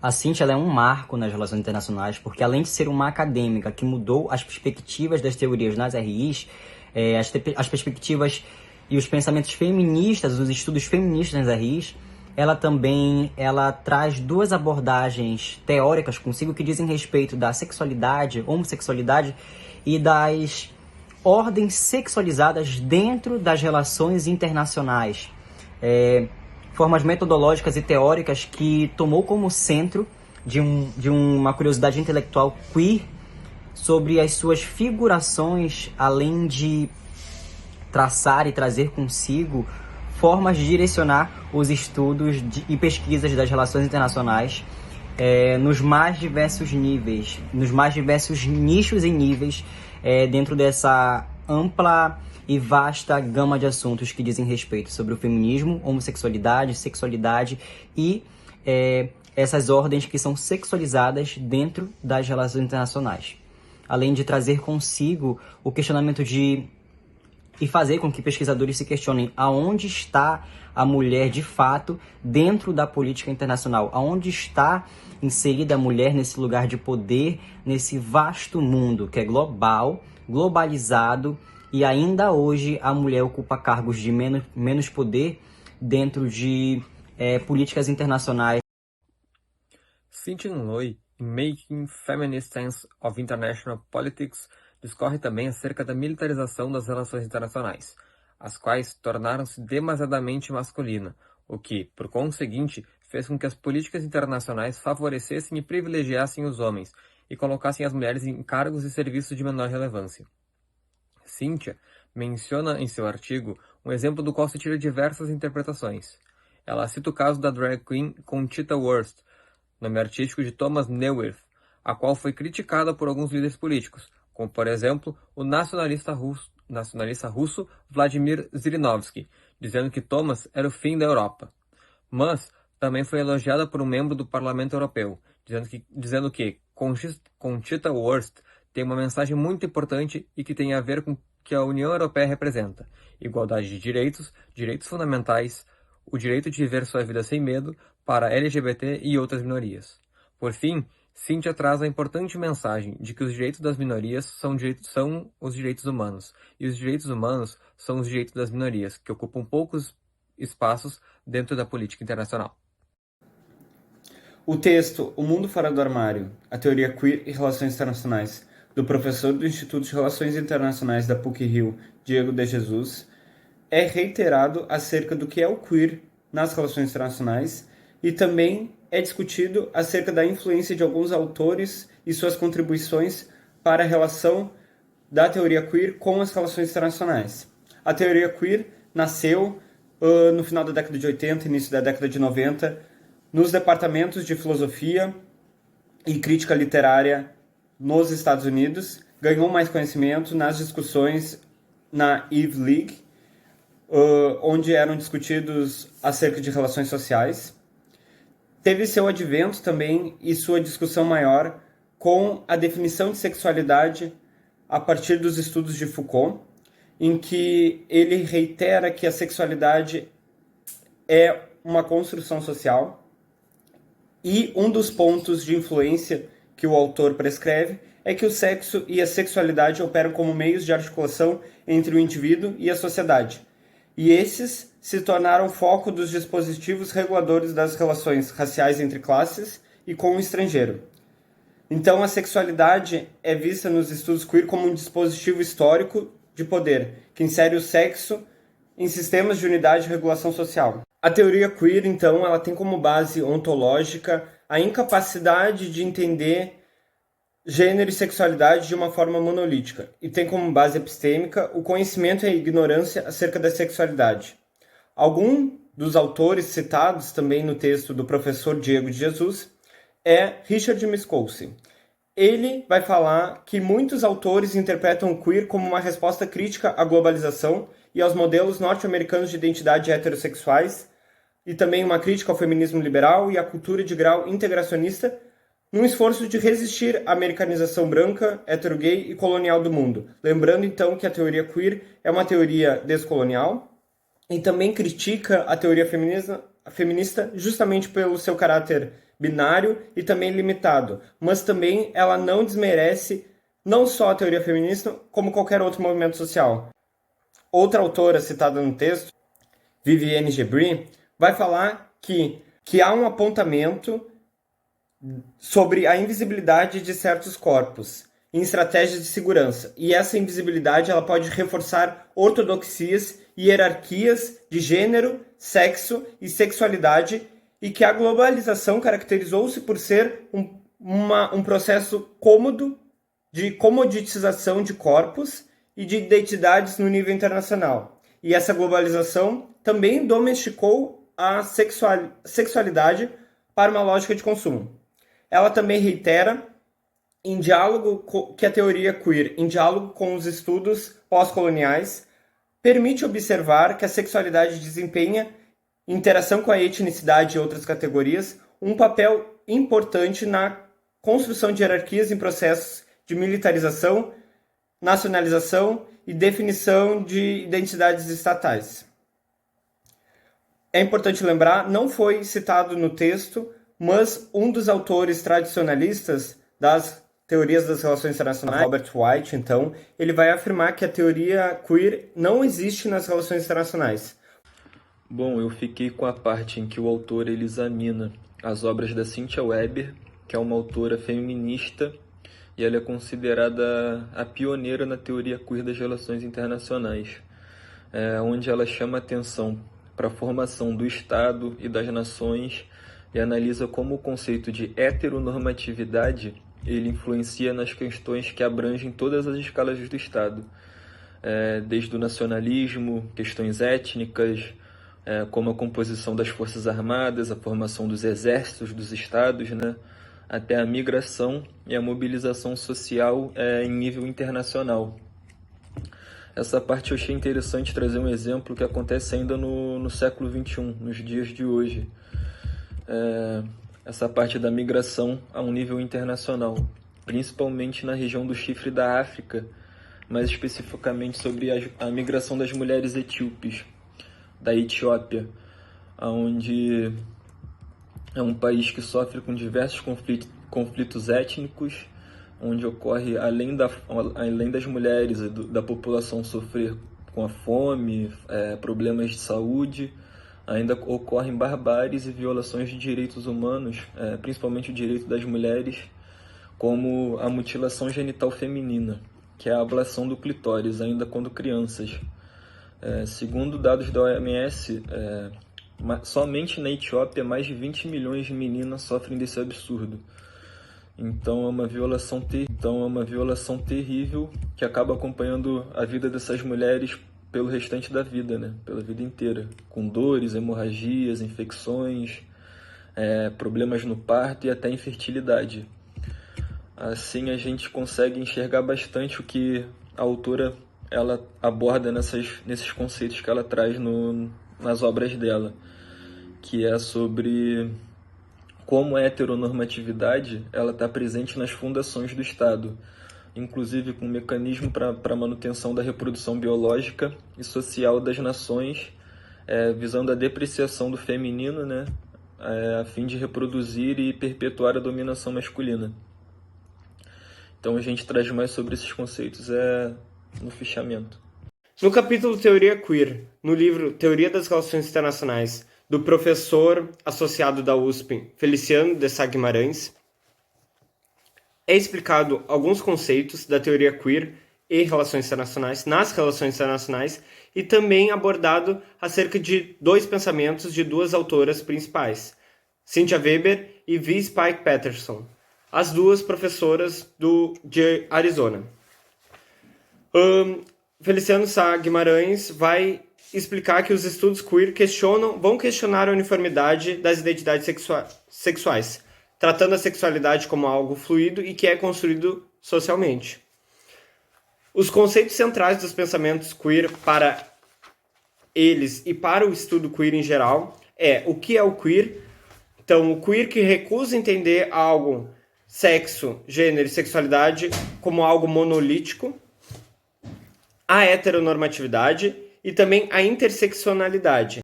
A Cintia ela é um marco nas relações internacionais, porque além de ser uma acadêmica que mudou as perspectivas das teorias nas RIs, as perspectivas e os pensamentos feministas, os estudos feministas nas RIs, ela traz duas abordagens teóricas consigo que dizem respeito da sexualidade, homossexualidade e das ordens sexualizadas dentro das relações internacionais. Formas metodológicas e teóricas que tomou como centro de uma curiosidade intelectual queer sobre as suas figurações, além de traçar e trazer consigo formas de direcionar os estudos e pesquisas das relações internacionais nos mais diversos níveis, nos mais diversos nichos e níveis dentro dessa ampla e vasta gama de assuntos que dizem respeito sobre o feminismo, homossexualidade, sexualidade e essas ordens que são sexualizadas dentro das relações internacionais. Além de trazer consigo o questionamento e fazer com que pesquisadores se questionem aonde está a mulher de fato dentro da política internacional, aonde está inserida a mulher nesse lugar de poder, nesse vasto mundo que é global, globalizado, e ainda hoje a mulher ocupa cargos de menos poder dentro de políticas internacionais. Cynthia Loy, em Making Feminist Sense of International Politics, discorre também acerca da militarização das relações internacionais, as quais tornaram-se demasiadamente masculina, o que, por conseguinte, fez com que as políticas internacionais favorecessem e privilegiassem os homens e colocassem as mulheres em cargos e serviços de menor relevância. Cynthia menciona em seu artigo um exemplo do qual se tira diversas interpretações. Ela cita o caso da drag queen Conchita Wurst, nome artístico de Thomas Neuwirth, a qual foi criticada por alguns líderes políticos, como por exemplo o nacionalista russo Vladimir Zhirinovsky, dizendo que Thomas era o fim da Europa. Mas também foi elogiada por um membro do Parlamento Europeu, dizendo que Conchita Wurst tem uma mensagem muito importante e que tem a ver com o que a União Europeia representa: igualdade de direitos, direitos fundamentais, o direito de viver sua vida sem medo para LGBT e outras minorias. Por fim, Cynthia traz a importante mensagem de que os direitos das minorias são os direitos humanos, e os direitos humanos são os direitos das minorias, que ocupam poucos espaços dentro da política internacional. O texto O Mundo Fora do Armário, a Teoria Queer e Relações Internacionais, do professor do Instituto de Relações Internacionais da PUC-Rio, Diego de Jesus, é reiterado acerca do que é o queer nas relações internacionais e também é discutido acerca da influência de alguns autores e suas contribuições para a relação da teoria queer com as relações internacionais. A teoria queer nasceu no final da década de 80, início da década de 90, nos departamentos de filosofia e crítica literária nos Estados Unidos, ganhou mais conhecimento nas discussões na Ivy League, onde eram discutidos acerca de relações sociais. Teve seu advento também e sua discussão maior com a definição de sexualidade a partir dos estudos de Foucault, em que ele reitera que a sexualidade é uma construção social e um dos pontos de influência que o autor prescreve é que o sexo e a sexualidade operam como meios de articulação entre o indivíduo e a sociedade, e esses se tornaram foco dos dispositivos reguladores das relações raciais entre classes e com o estrangeiro. Então, a sexualidade é vista nos estudos queer como um dispositivo histórico de poder, que insere o sexo em sistemas de unidade e regulação social. A teoria queer, então, ela tem como base ontológica a incapacidade de entender gênero e sexualidade de uma forma monolítica, e tem como base epistêmica o conhecimento e a ignorância acerca da sexualidade. Algum dos autores citados também no texto do professor Diego de Jesus é Richard Miskolci. Ele vai falar que muitos autores interpretam o queer como uma resposta crítica à globalização e aos modelos norte-americanos de identidade heterossexuais, e também uma crítica ao feminismo liberal e à cultura de grau integracionista, num esforço de resistir à americanização branca, heterogay e colonial do mundo. Lembrando, então, que a teoria queer é uma teoria descolonial e também critica a teoria feminista justamente pelo seu caráter binário e também limitado, mas também ela não desmerece não só a teoria feminista, como qualquer outro movimento social. Outra autora citada no texto, Vivienne Gebri, vai falar que há um apontamento sobre a invisibilidade de certos corpos em estratégias de segurança. E essa invisibilidade ela pode reforçar ortodoxias e hierarquias de gênero, sexo e sexualidade, e que a globalização caracterizou-se por ser um processo cômodo de comoditização de corpos e de identidades no nível internacional. E essa globalização também domesticou a sexualidade para uma lógica de consumo. Ela também reitera que a teoria queer, em diálogo com os estudos pós-coloniais, permite observar que a sexualidade desempenha, em interação com a etnicidade e outras categorias, um papel importante na construção de hierarquias em processos de militarização, nacionalização e definição de identidades estatais. É importante lembrar, não foi citado no texto, mas um dos autores tradicionalistas das teorias das relações internacionais, Robert White, então, ele vai afirmar que a teoria queer não existe nas relações internacionais. Bom, eu fiquei com a parte em que o autor ele examina as obras da Cynthia Weber, que é uma autora feminista, e ela é considerada a pioneira na teoria queer das relações internacionais, onde ela chama atenção para a formação do Estado e das nações e analisa como o conceito de heteronormatividade ele influencia nas questões que abrangem todas as escalas do Estado, desde o nacionalismo, questões étnicas, como a composição das forças armadas, a formação dos exércitos dos estados, né, até a migração e a mobilização social em nível internacional. Essa parte eu achei interessante trazer um exemplo que acontece ainda no século XXI, nos dias de hoje. Essa parte da migração a um nível internacional, principalmente na região do Chifre da África, mais especificamente sobre a migração das mulheres etíopes, da Etiópia, onde é um país que sofre com diversos conflitos étnicos, onde ocorre, além das mulheres e da população sofrer com a fome, problemas de saúde, ainda ocorrem barbáries e violações de direitos humanos, principalmente o direito das mulheres, como a mutilação genital feminina, que é a ablação do clitóris, ainda quando crianças. Segundo dados da OMS, somente na Etiópia mais de 20 milhões de meninas sofrem desse absurdo. Então é uma violação terrível que acaba acompanhando a vida dessas mulheres pelo restante da vida, né? Pela vida inteira, com dores, hemorragias, infecções, problemas no parto e até infertilidade. Assim a gente consegue enxergar bastante o que a autora ela aborda nesses conceitos que ela traz nas obras dela, que é sobre como a heteronormatividade ela está presente nas fundações do Estado, inclusive com um mecanismo para a manutenção da reprodução biológica e social das nações, visando a depreciação do feminino, né, a fim de reproduzir e perpetuar a dominação masculina. Então a gente traz mais sobre esses conceitos no fichamento. No capítulo Teoria Queer, no livro Teoria das Relações Internacionais, do professor associado da USP, Feliciano de Sá Guimarães, é explicado alguns conceitos da teoria queer e relações internacionais, nas relações internacionais, e também abordado acerca de dois pensamentos de duas autoras principais, Cynthia Weber e V. Spike Patterson, as duas professoras de Arizona. Feliciano Sá Guimarães vai explicar que os estudos queer vão questionar a uniformidade das identidades sexuais, tratando a sexualidade como algo fluido e que é construído socialmente. Os conceitos centrais dos pensamentos queer para eles e para o estudo queer em geral o que é o queer. Então, o queer que recusa entender algo, sexo, gênero e sexualidade como algo monolítico, a heteronormatividade e também a interseccionalidade.